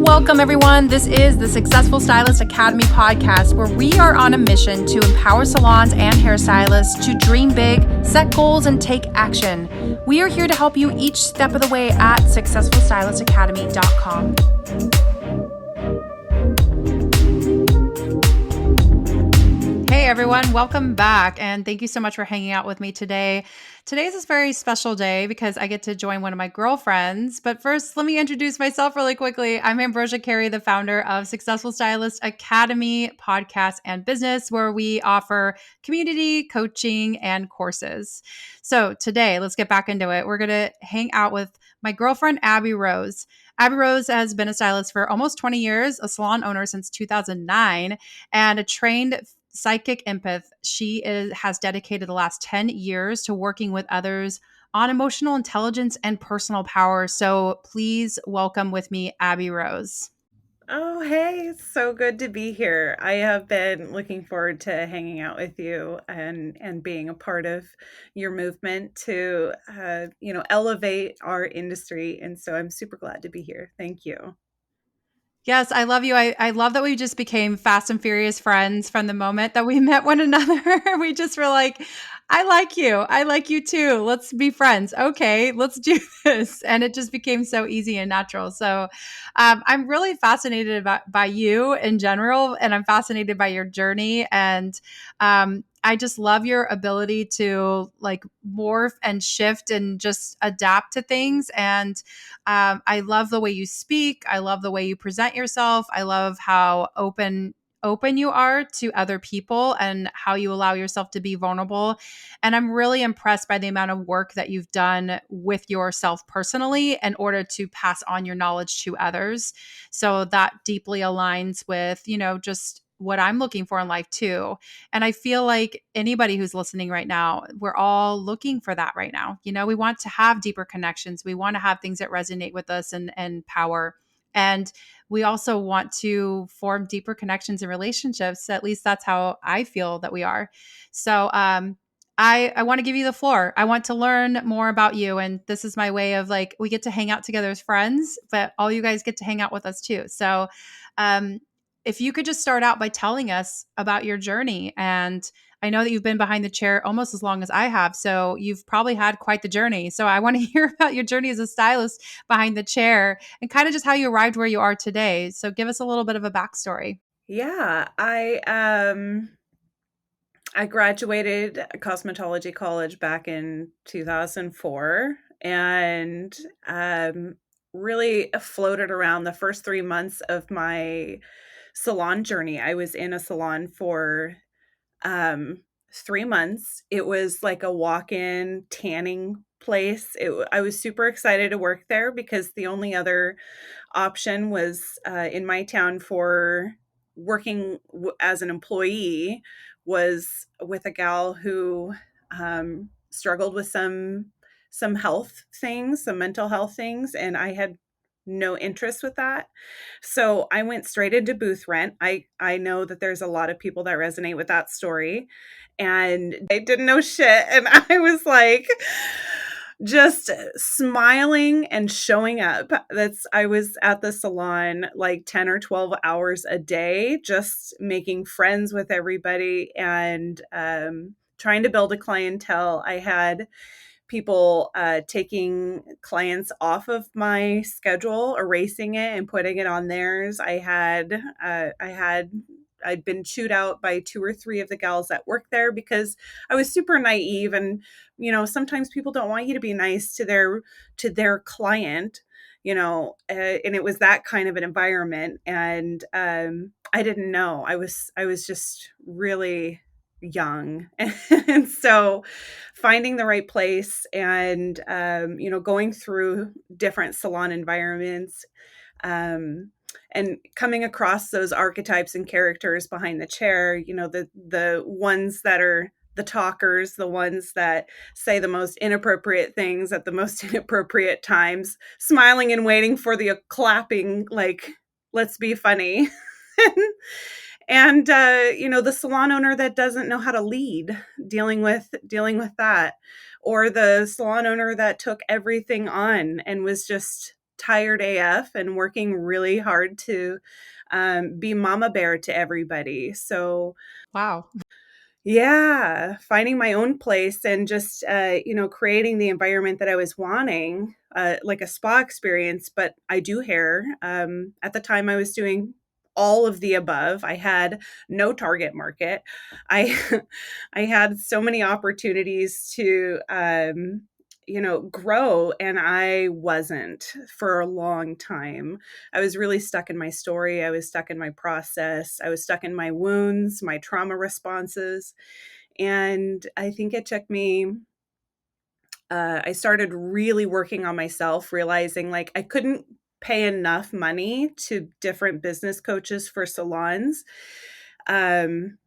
Welcome, everyone. This is the Successful Stylist Academy podcast, where we are on a mission to empower salons and hairstylists to dream big, set goals, and take action. We are here to help you each step of the way at successfulstylistacademy.com. Hey everyone, welcome back, and thank you so much for hanging out with me today. Today is a very special day because I get to join one of my girlfriends. But first, let me introduce myself really quickly. I'm Ambrosia Carey, the founder of Successful Stylist Academy podcast and business, where we offer community, coaching, and courses. So today, let's get back into it. We're going to hang out with my girlfriend, Abbey Rose. Abbey Rose has been a stylist for almost 20 years, a salon owner since 2009, and a trained psychic empath. She has dedicated the last 10 years to working with others on emotional intelligence and personal power. So please welcome with me, Abbey Rose. Oh, hey, it's so good to be here. I have been looking forward to hanging out with you and being a part of your movement to elevate our industry. And so I'm super glad to be here. Thank you. Yes, I love you. I love that we just became fast and furious friends from the moment that we met one another. We just were like, I like you. I like you too. Let's be friends. Okay, let's do this. And it just became so easy and natural. So I'm really fascinated by you in general, and I'm fascinated by your journey. And I just love your ability to like morph and shift and just adapt to things. And I love the way you speak. I love the way you present yourself. I love how open you are to other people and how you allow yourself to be vulnerable. And I'm really impressed by the amount of work that you've done with yourself personally in order to pass on your knowledge to others. So that deeply aligns with, just what I'm looking for in life too. And I feel like anybody who's listening right now, we're all looking for that right now. We want to have deeper connections. We want to have things that resonate with us and power. And we also want to form deeper connections and relationships. At least that's how I feel that we are. So I want to give you the floor. I want to learn more about you. And this is my way of like, we get to hang out together as friends, but all you guys get to hang out with us too. So um, if you could just start out by telling us about your journey. And I know that you've been behind the chair almost as long as I have. So you've probably had quite the journey. So I want to hear about your journey as a stylist behind the chair and kind of just how you arrived where you are today. So give us a little bit of a backstory. Yeah, I graduated cosmetology college back in 2004 and really floated around the first 3 months of my salon journey. I was in a salon for 3 months. It was like a walk-in tanning place. I was super excited to work there because the only other option was in my town for working as an employee was with a gal who struggled with some health things, some mental health things, and I had no interest with that. So I went straight into booth rent. I know that there's a lot of people that resonate with that story, and they didn't know shit, and I was like just smiling and showing up. I was at the salon like 10 or 12 hours a day, just making friends with everybody and trying to build a clientele. I had people taking clients off of my schedule, erasing it and putting it on theirs. I'd been chewed out by 2 or 3 of the gals that worked there because I was super naive, and sometimes people don't want you to be nice to their client, and it was that kind of an environment, and I didn't know. I was just really young. And so finding the right place and going through different salon environments, um, and coming across those archetypes and characters behind the chair, the ones that are the talkers, the ones that say the most inappropriate things at the most inappropriate times, smiling and waiting for the clapping, like, let's be funny. And the salon owner that doesn't know how to lead, dealing with that, or the salon owner that took everything on and was just tired AF and working really hard to be mama bear to everybody. So Wow. yeah, finding my own place and just, creating the environment that I was wanting, like a spa experience, but I do hair. At the time, I was doing all of the above. I had no target market. I I had so many opportunities to, grow, and I wasn't for a long time. I was really stuck in my story. I was stuck in my process. I was stuck in my wounds, my trauma responses. And I think it took me, I started really working on myself, realizing like I couldn't pay enough money to different business coaches for salons. Um,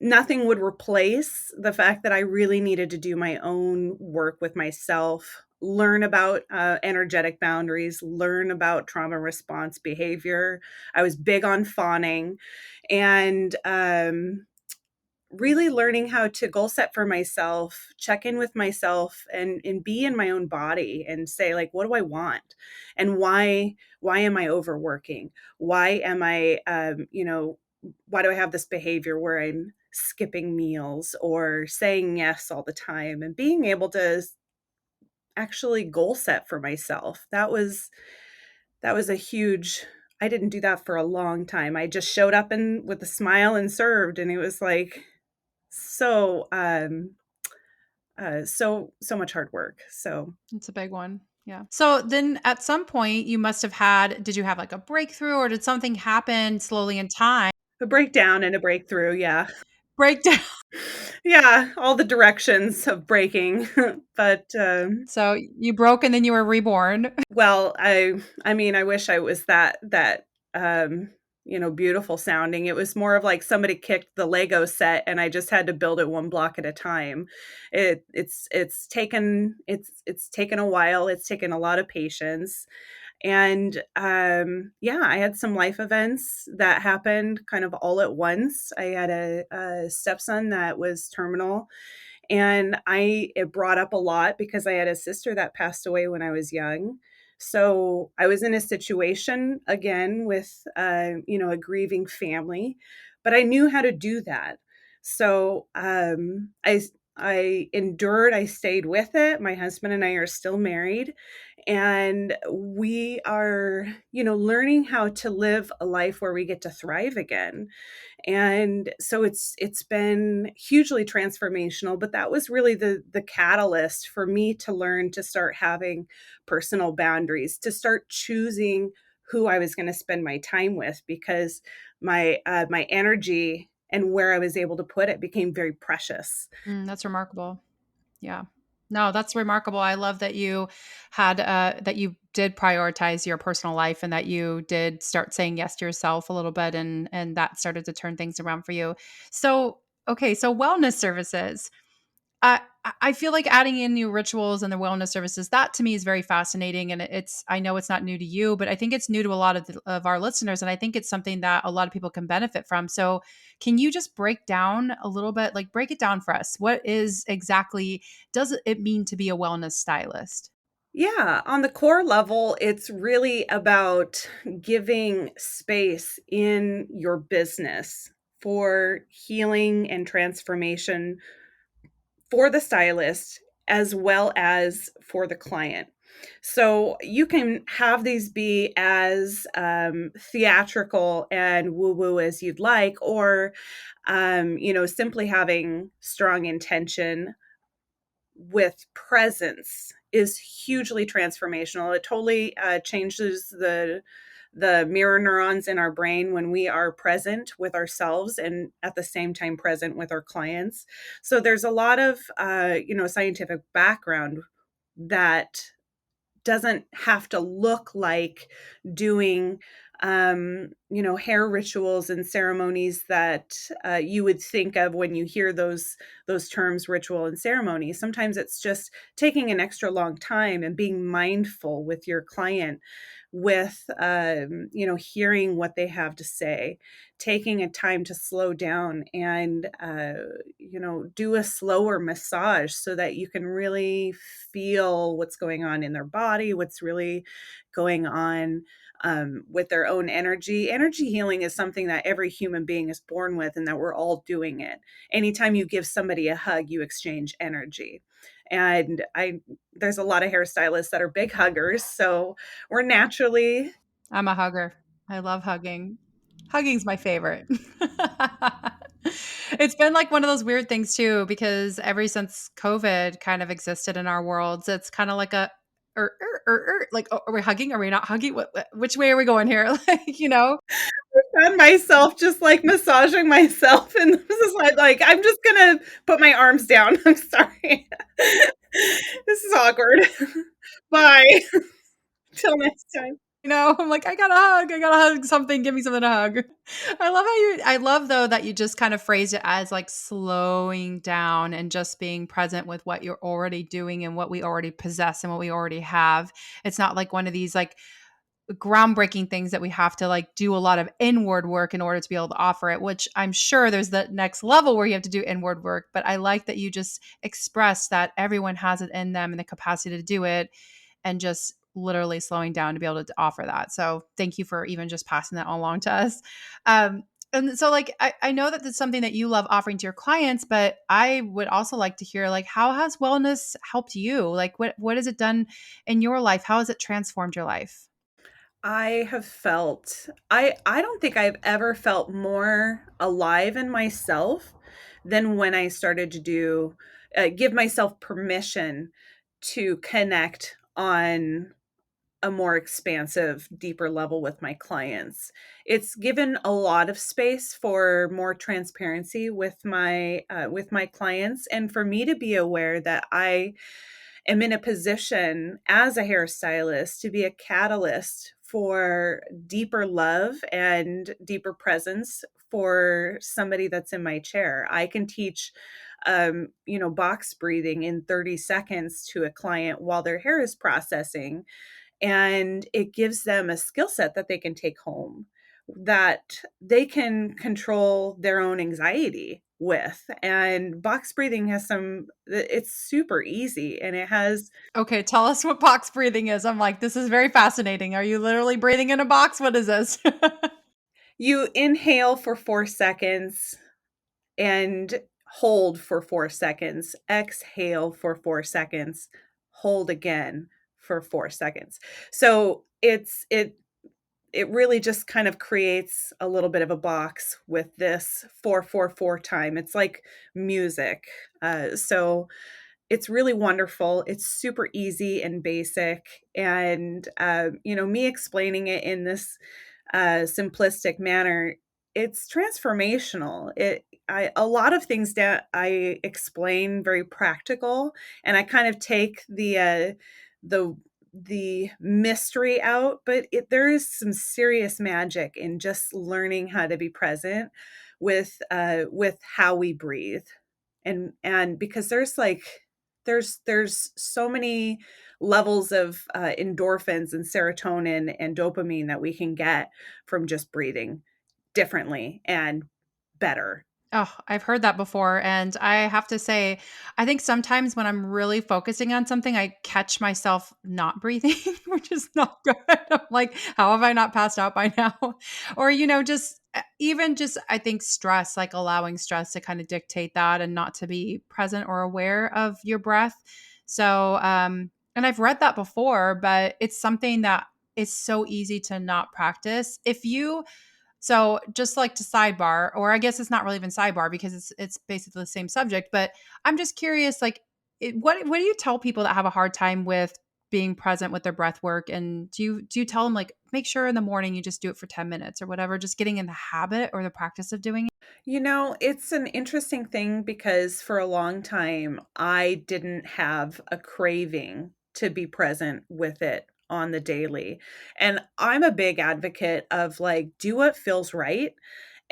Nothing would replace the fact that I really needed to do my own work with myself, learn about energetic boundaries, learn about trauma response behavior. I was big on fawning, and really learning how to goal set for myself, check in with myself, and be in my own body and say like, what do I want, and why am I overworking? Why am I why do I have this behavior where I'm skipping meals or saying yes all the time, and being able to actually goal set for myself. That was a huge, I didn't do that for a long time. I just showed up and with a smile and served, and it was like so so much hard work. So It's a big one. Yeah. So then at some point you must have had, did you have like a breakthrough or did something happen slowly in time? a breakdown and a breakthrough, yeah. Breakdown. Yeah, all the directions of breaking. But So you broke and then you were reborn. well, I mean, I wish I was that um, beautiful sounding. It was more of like somebody kicked the Lego set and I just had to build it one block at a time. It's taken a while. It's taken a lot of patience. And yeah, I had some life events that happened kind of all at once. I had a stepson that was terminal, and it brought up a lot because I had a sister that passed away when I was young. So I was in a situation again with a grieving family, but I knew how to do that. So I endured, I stayed with it. My husband and I are still married, and we are, learning how to live a life where we get to thrive again. And so it's been hugely transformational, but that was really the catalyst for me to learn to start having personal boundaries, to start choosing who I was going to spend my time with, because my energy and where I was able to put it became very precious. That's remarkable. Yeah. No, that's remarkable. I love that you had that you did prioritize your personal life and that you did start saying yes to yourself a little bit and that started to turn things around for you. So, okay, so wellness services. I feel like adding in new rituals and the wellness services, that to me is very fascinating. And it's, I know it's not new to you, but I think it's new to a lot of our listeners. And I think it's something that a lot of people can benefit from. So, can you just break down a little bit, like break it down for us? What is exactly, does it mean to be a wellness stylist? Yeah, on the core level, it's really about giving space in your business for healing and transformation for the stylist as well as for the client. So you can have these be as theatrical and woo woo as you'd like, or, simply having strong intention with presence is hugely transformational. It totally changes the mirror neurons in our brain when we are present with ourselves and at the same time present with our clients. So there's a lot of scientific background that doesn't have to look like doing hair rituals and ceremonies that you would think of when you hear those terms, ritual and ceremony. Sometimes it's just taking an extra long time and being mindful with your client, with hearing what they have to say, taking a time to slow down and do a slower massage so that you can really feel what's going on in their body, what's really going on with their own energy. Energy healing is something that every human being is born with, and that we're all doing it. Anytime you give somebody a hug, you exchange energy. And there's a lot of hairstylists that are big huggers, so we're naturally. I'm a hugger. I love hugging. Hugging's my favorite. It's been like one of those weird things too, because ever since COVID kind of existed in our worlds, it's kind of like a like, oh, are we hugging? Are we not hugging? Which way are we going here? Like. Found myself just like massaging myself, and this is like I'm just gonna put my arms down. I'm sorry. This is awkward. Bye. Till next time. I'm like, I gotta hug something, give me something to hug. I love though that you just kind of phrased it as like slowing down and just being present with what you're already doing and what we already possess and what we already have. It's not like one of these like groundbreaking things that we have to like do a lot of inward work in order to be able to offer it, which I'm sure there's the next level where you have to do inward work. But I like that you just express that everyone has it in them and the capacity to do it, and just literally slowing down to be able to offer that. So thank you for even just passing that along to us. And so like I know that that's something that you love offering to your clients, but I would also like to hear like how has wellness helped you? Like what has it done in your life? How has it transformed your life? I have felt I don't think I've ever felt more alive in myself than when I started to give myself permission to connect on a more expansive, deeper level with my clients. It's given a lot of space for more transparency with my clients, and for me to be aware that I am in a position as a hairstylist to be a catalyst for deeper love and deeper presence for somebody that's in my chair. I can teach box breathing in 30 seconds to a client while their hair is processing, and it gives them a skill set that they can take home, that they can control their own anxiety with. And box breathing has it's super easy, and it has. Okay, tell us what box breathing is. I'm like, this is very fascinating. Are you literally breathing in a box? What is this? You inhale for 4 seconds and hold for 4 seconds, exhale for 4 seconds, hold again for 4 seconds. So it really just kind of creates a little bit of a box with this 444 time. It's like music. So it's really wonderful. It's super easy and basic. And, me explaining it in this simplistic manner, it's transformational. A lot of things that I explain very practical, and I kind of take the the mystery out, but there is some serious magic in just learning how to be present with how we breathe. And because there's so many levels of endorphins and serotonin and dopamine that we can get from just breathing differently and better. Oh, I've heard that before. And I have to say, I think sometimes when I'm really focusing on something, I catch myself not breathing, which is not good. I'm like, how have I not passed out by now? Or, just even just, I think stress, like allowing stress to kind of dictate that and not to be present or aware of your breath. So, and I've read that before, but it's something that is so easy to not practice. So just like to sidebar, or I guess it's not really even sidebar because it's basically the same subject, but I'm just curious, like what do you tell people that have a hard time with being present with their breath work? And do you tell them like make sure in the morning you just do it for 10 minutes or whatever, just getting in the habit or the practice of doing it? It's an interesting thing because for a long time, I didn't have a craving to be present with it on the daily. And I'm a big advocate of like, do what feels right.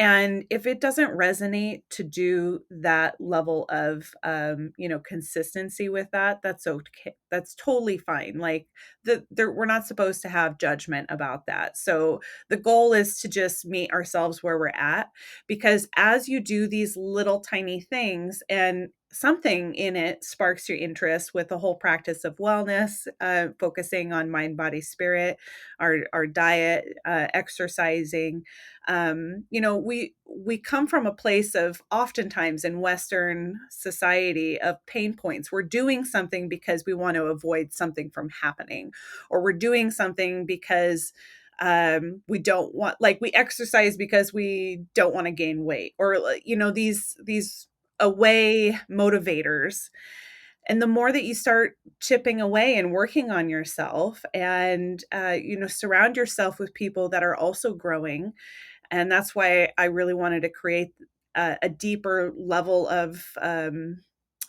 And if it doesn't resonate to do that level of, consistency with that, that's okay. That's totally fine. Like we're not supposed to have judgment about that. So the goal is to just meet ourselves where we're at, because as you do these little tiny things and something in it sparks your interest with the whole practice of wellness, focusing on mind, body, spirit, our diet, exercising, we come from a place of, oftentimes in Western society, of pain points. We're doing something because we want to avoid something from happening, or we're doing something because we don't want, like, we exercise because we don't want to gain weight, or these away motivators. And the more that you start chipping away and working on yourself, and surround yourself with people that are also growing. And that's why I really wanted to create a deeper level of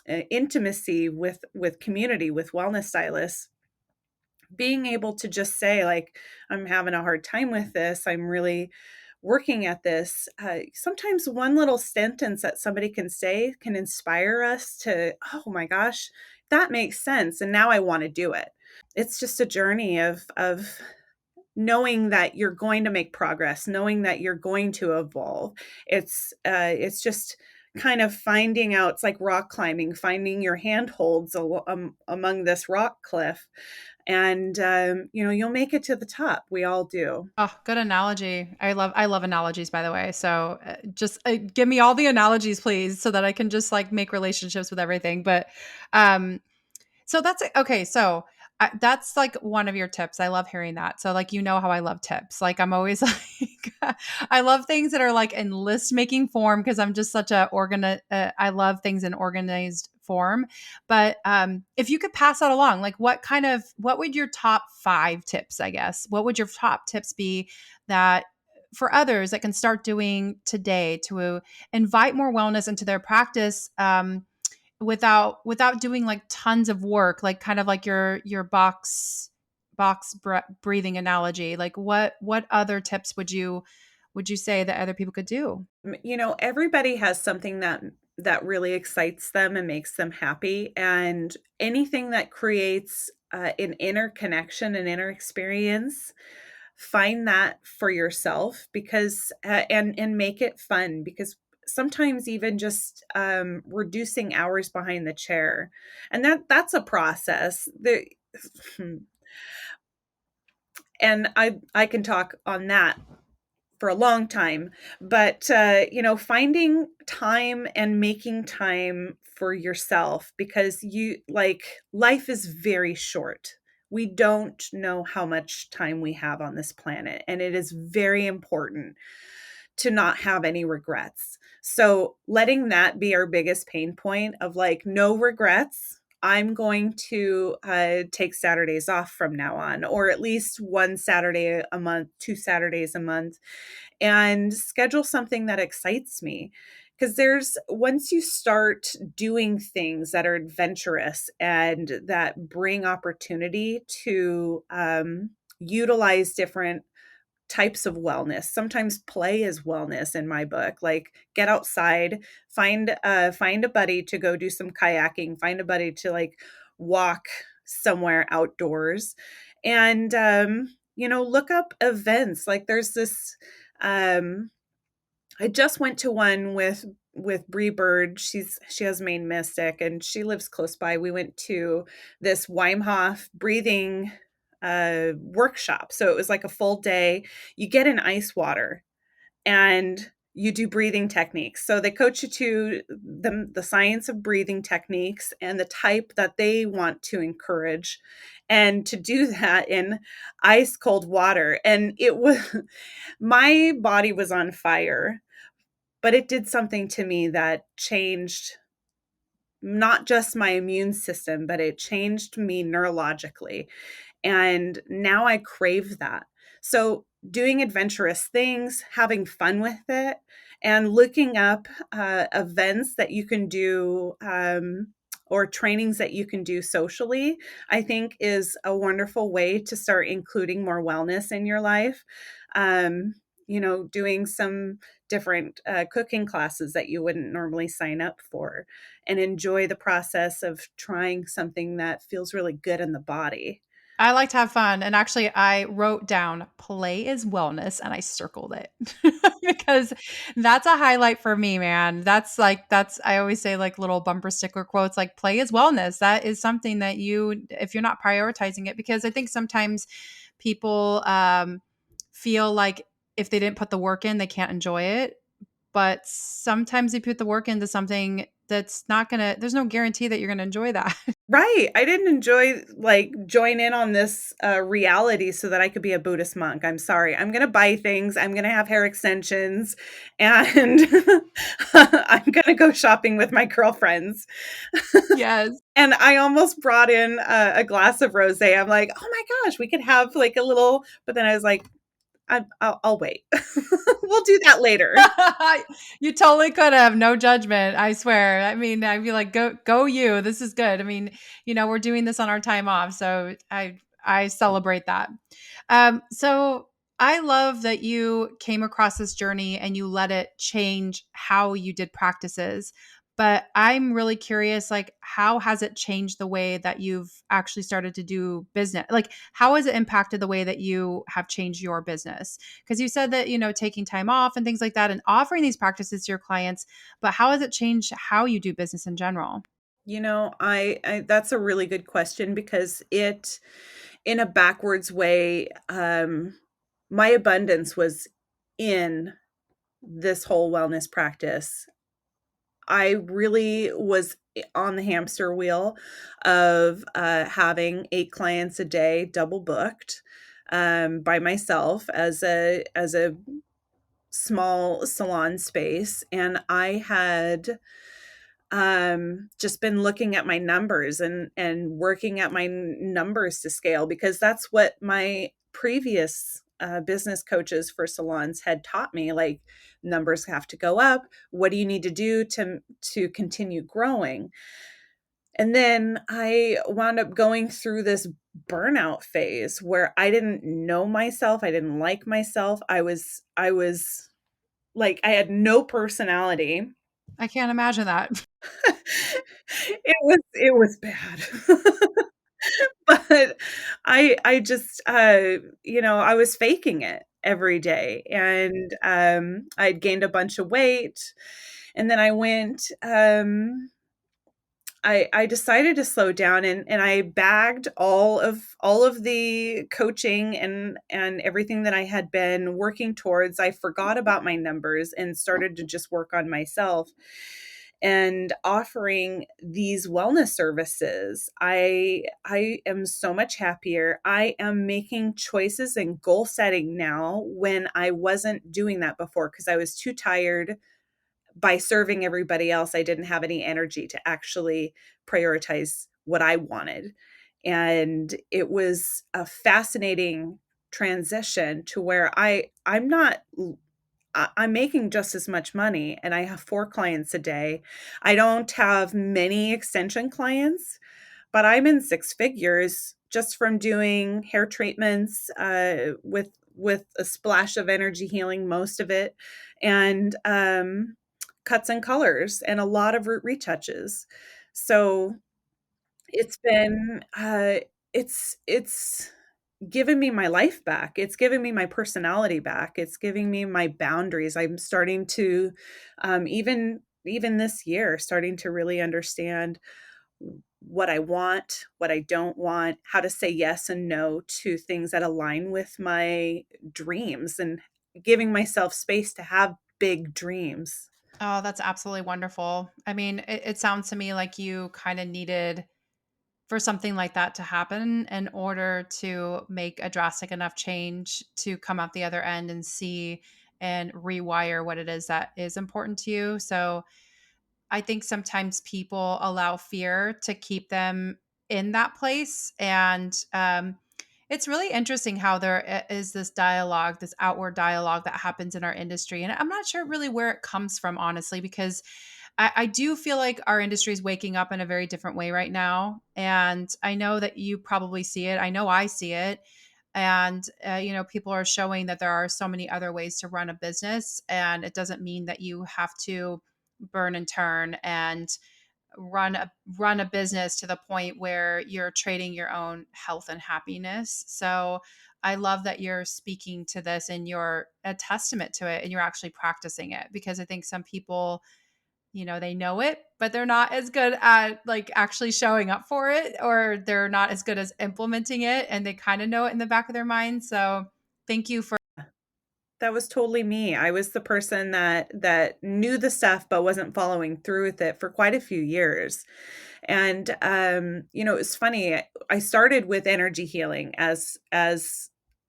intimacy with community, with wellness stylists, being able to just say, like, I'm having a hard time with this, I'm really working at this. Sometimes one little sentence that somebody can say can inspire us to, oh my gosh, that makes sense, and now I want to do it. It's just a journey of knowing that you're going to make progress, knowing that you're going to evolve. It's just kind of finding out. It's like rock climbing, finding your handholds among this rock cliff, and you'll make it to the top. We all do. Oh, good analogy. I love analogies, by the way. So just give me all the analogies, please, so that I can just like make relationships with everything. But um, so that's okay. So that's like one of your tips. I love hearing that. So like how I love tips. Like I'm always like I love things that are like in list making form because I'm just such a I love things in organized form. But if you could pass that along, like what would your top 5 tips? I guess what would your top tips be that for others that can start doing today to invite more wellness into their practice? Without doing like tons of work, like kind of like your breathing analogy. Like what other tips would you say that other people could do? Everybody has something that really excites them and makes them happy, and anything that creates an inner connection, an inner experience, find that for yourself, because and make it fun, because sometimes even just reducing hours behind the chair, and that's a process. And I can talk on that for a long time. But finding time and making time for yourself, because life is very short. We don't know how much time we have on this planet, and it is very important to not have any regrets. So letting that be our biggest pain point of like, no regrets. I'm going to take Saturdays off from now on, or at least one Saturday a month, 2 Saturdays a month, and schedule something that excites me. Because once you start doing things that are adventurous and that bring opportunity to utilize different types of wellness. Sometimes play is wellness in my book. Like, get outside, find a buddy to go do some kayaking, find a buddy to like walk somewhere outdoors, and look up events. Like, there's this I just went to one with Bree Bird. She has Maine Mystic, and she lives close by. We went to this Wim Hof breathing workshop. So it was like a full day. You get in ice water and you do breathing techniques. So they coach you to the science of breathing techniques and the type that they want to encourage, and to do that in ice cold water. And it was my body was on fire, but it did something to me that changed not just my immune system, but it changed me neurologically. And now I crave that. So, doing adventurous things, having fun with it, and looking up events that you can do or trainings that you can do socially, I think is a wonderful way to start including more wellness in your life. Um, doing some different cooking classes that you wouldn't normally sign up for, and enjoy the process of trying something that feels really good in the body. I like to have fun, and actually, I wrote down "play is wellness" and I circled it because that's a highlight for me, man. That's I always say, like, little bumper sticker quotes, like, "Play is wellness." That is something that you if you're not prioritizing it, because I think sometimes people, feel like if they didn't put the work in, they can't enjoy it, but sometimes you put the work into something that's not gonna there's no guarantee that you're gonna enjoy that. Right. I didn't enjoy like join in on this reality so that I could be a Buddhist monk. I'm sorry. I'm going to buy things. I'm going to have hair extensions, and I'm going to go shopping with my girlfriends. Yes. And I almost brought in a glass of rosé. I'm like, oh my gosh, we could have like a little. But then I was like, I'll wait. We'll do that later. You totally could have, no judgment, I swear. I mean, I'd be like, "Go you, this is good." I mean, we're doing this on our time off, so I celebrate that. So I love that you came across this journey and you let it change how you did practices. But I'm really curious, like, how has it changed the way that you've actually started to do business? Like, how has it impacted the way that you have changed your business? Because you said that, taking time off and things like that and offering these practices to your clients, but how has it changed how you do business in general? I that's a really good question because it, in a backwards way, my abundance was in this whole wellness practice. I really was on the hamster wheel of having 8 clients a day, double booked, by myself as a small salon space, and I had just been looking at my numbers and working at my numbers to scale, because that's what my previous business coaches for salons had taught me. Like, numbers have to go up. What do you need to do to continue growing? And then I wound up going through this burnout phase where I didn't know myself. I didn't like myself. I was like, I had no personality. I can't imagine that. It was bad. But I just, I was faking it every day, and, I'd gained a bunch of weight, and then I decided to slow down, and I bagged all of the coaching and everything that I had been working towards. I forgot about my numbers and started to just work on myself and offering these wellness services. I am so much happier. I am making choices and goal setting now when I wasn't doing that before, because I was too tired by serving everybody else. I didn't have any energy to actually prioritize what I wanted. And it was a fascinating transition to where I'm not I'm making just as much money, and I have 4 clients a day. I don't have many extension clients, but I'm in 6 figures just from doing hair treatments, with a splash of energy healing, most of it, and, cuts and colors, and a lot of root retouches. So, it's been, it's given me my life back. It's given me my personality back. It's giving me my boundaries. I'm starting to, even this year, starting to really understand what I want, what I don't want, how to say yes and no to things that align with my dreams, and giving myself space to have big dreams. Oh, that's absolutely wonderful. I mean, it sounds to me like you kind of needed for something like that to happen in order to make a drastic enough change to come out the other end and see and rewire what it is that is important to you. So I think sometimes people allow fear to keep them in that place. And it's really interesting how there is this dialogue, this outward dialogue that happens in our industry. And I'm not sure really where it comes from, honestly, because I do feel like our industry is waking up in a very different way right now. And I know that you probably see it. I know I see it. And, people are showing that there are so many other ways to run a business. And it doesn't mean that you have to burn and turn and run a run a business to the point where you're trading your own health and happiness. So I love that you're speaking to this and you're a testament to it and you're actually practicing it, because I think some people, they know it, but they're not as good at like actually showing up for it, or they're not as good as implementing it, and they kind of know it in the back of their mind. So thank you for. That was totally me. I was the person that knew the stuff but wasn't following through with it for quite a few years. And it's funny. I started with energy healing as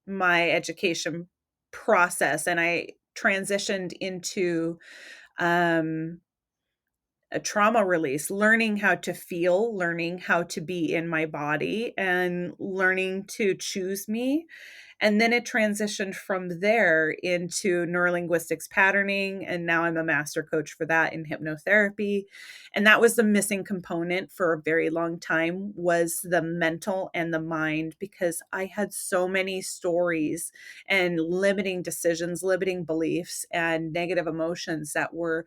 my education process, and I transitioned into um a trauma release, learning how to feel, learning how to be in my body, and learning to choose me. And then it transitioned from there into neurolinguistics patterning. And now I'm a master coach for that in hypnotherapy. And that was the missing component for a very long time, was the mental and the mind, because I had so many stories and limiting decisions, limiting beliefs, and negative emotions that were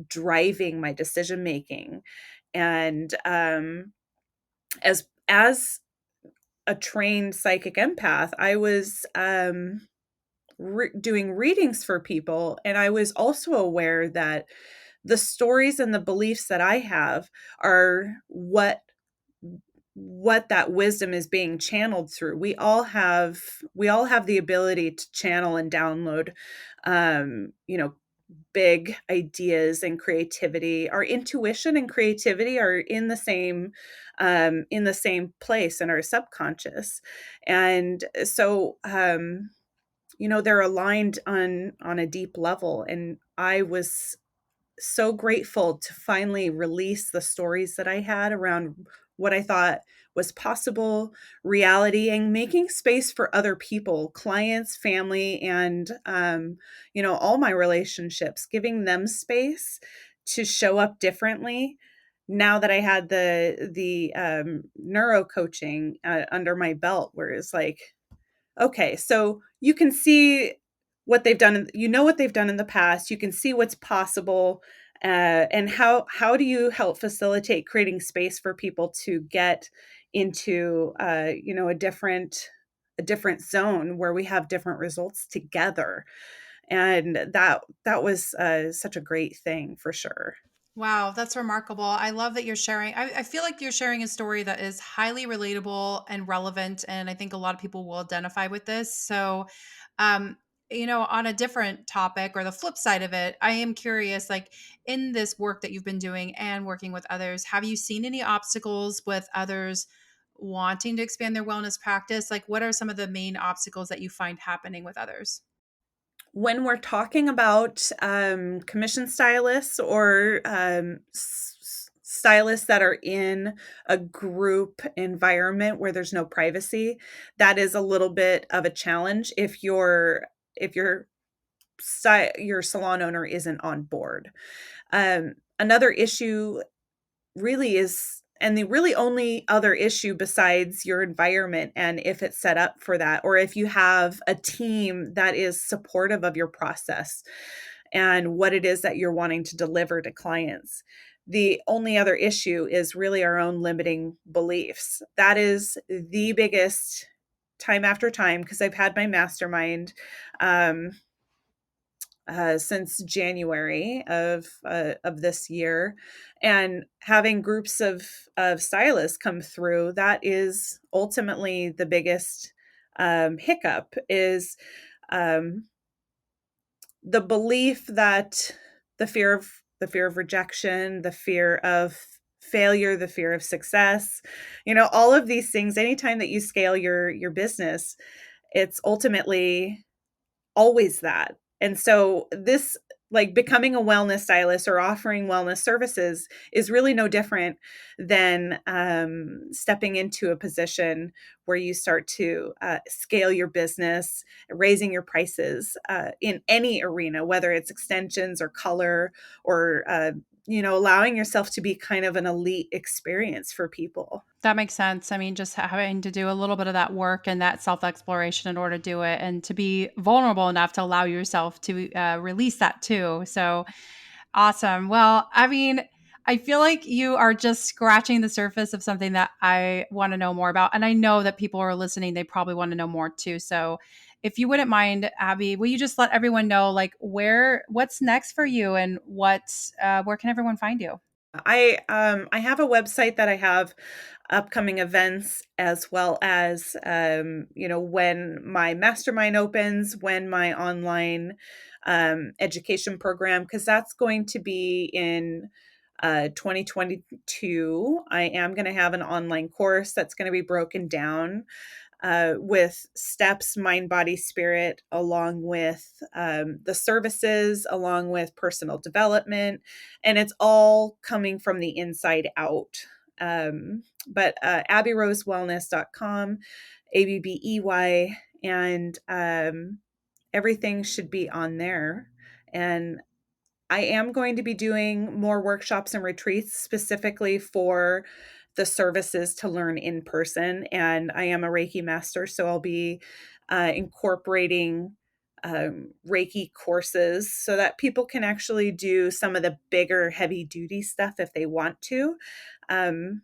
driving my decision making. And as a trained psychic empath, I was doing readings for people, and I was also aware that the stories and the beliefs that I have are what that wisdom is being channeled through. We all have the ability to channel and download um you know big ideas and creativity. Our intuition and creativity are in the same place in our subconscious. And so they're aligned on a deep level. And I was so grateful to finally release the stories that I had around what I thought was possible, reality, and making space for other people, clients, family, and all my relationships, giving them space to show up differently. Now that I had the neuro coaching under my belt, where it's like, okay, so you can see what they've done. What they've done in the past. You can see what's possible, and how do you help facilitate creating space for people to get into a different zone where we have different results together. And that was such a great thing for sure. Wow, that's remarkable. I love that you're sharing. I feel like you're sharing a story that is highly relatable and relevant. And I think a lot of people will identify with this. So, um, on a different topic or the flip side of it, I am curious, like in this work that you've been doing and working with others, have you seen any obstacles with others wanting to expand their wellness practice? Like, what are some of the main obstacles that you find happening with others? When we're talking about commission stylists or stylists that are in a group environment where there's no privacy, that is a little bit of a challenge if your salon owner isn't on board. Another issue really is, and the really only other issue besides your environment and if it's set up for that, or if you have a team that is supportive of your process and what it is that you're wanting to deliver to clients. The only other issue is really our own limiting beliefs. That is the biggest, time after time, because I've had my mastermind um, since January of this year, and having groups of stylists come through. That is ultimately the biggest hiccup, is um, the belief that the fear of rejection, the fear of failure, the fear of success, all of these things. Anytime that you scale your business, it's ultimately always that. And so this, like, becoming a wellness stylist or offering wellness services is really no different than stepping into a position where you start to scale your business, raising your prices in any arena, whether it's extensions or color or allowing yourself to be kind of an elite experience for people. That makes sense. I mean, just having to do a little bit of that work and that self exploration in order to do it and to be vulnerable enough to allow yourself to release that too. So awesome. Well, I mean, I feel like you are just scratching the surface of something that I want to know more about. And I know that people are listening, they probably want to know more too. So if you wouldn't mind, Abby, will you just let everyone know like what's next for you and where can everyone find you? I have a website that I have upcoming events, as well as when my mastermind opens, when my online education program, because that's going to be in 2022. I am going to have an online course that's going to be broken down with steps, mind, body, spirit, along with the services, along with personal development. And it's all coming from the inside out. But abbyrosewellness.com, ABBEY, and everything should be on there. And I am going to be doing more workshops and retreats specifically for the services to learn in person. And I am a Reiki master, so I'll be incorporating Reiki courses so that people can actually do some of the bigger, heavy duty stuff if they want to. Um,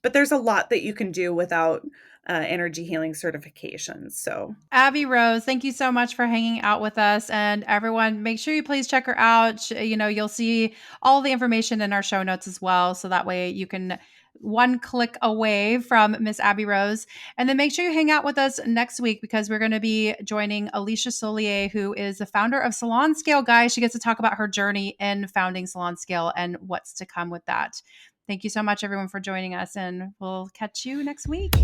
but there's a lot that you can do without energy healing certifications. So Abby Rose, thank you so much for hanging out with us. And everyone, make sure you please check her out. You'll see all the information in our show notes as well. So that way you can one click away from Miss Abby Rose. And then make sure you hang out with us next week because we're going to be joining Alicia Solier, who is the founder of Salon Scale. Guys, she gets to talk about her journey in founding Salon Scale and what's to come with that. Thank you so much, everyone, for joining us. And we'll catch you next week.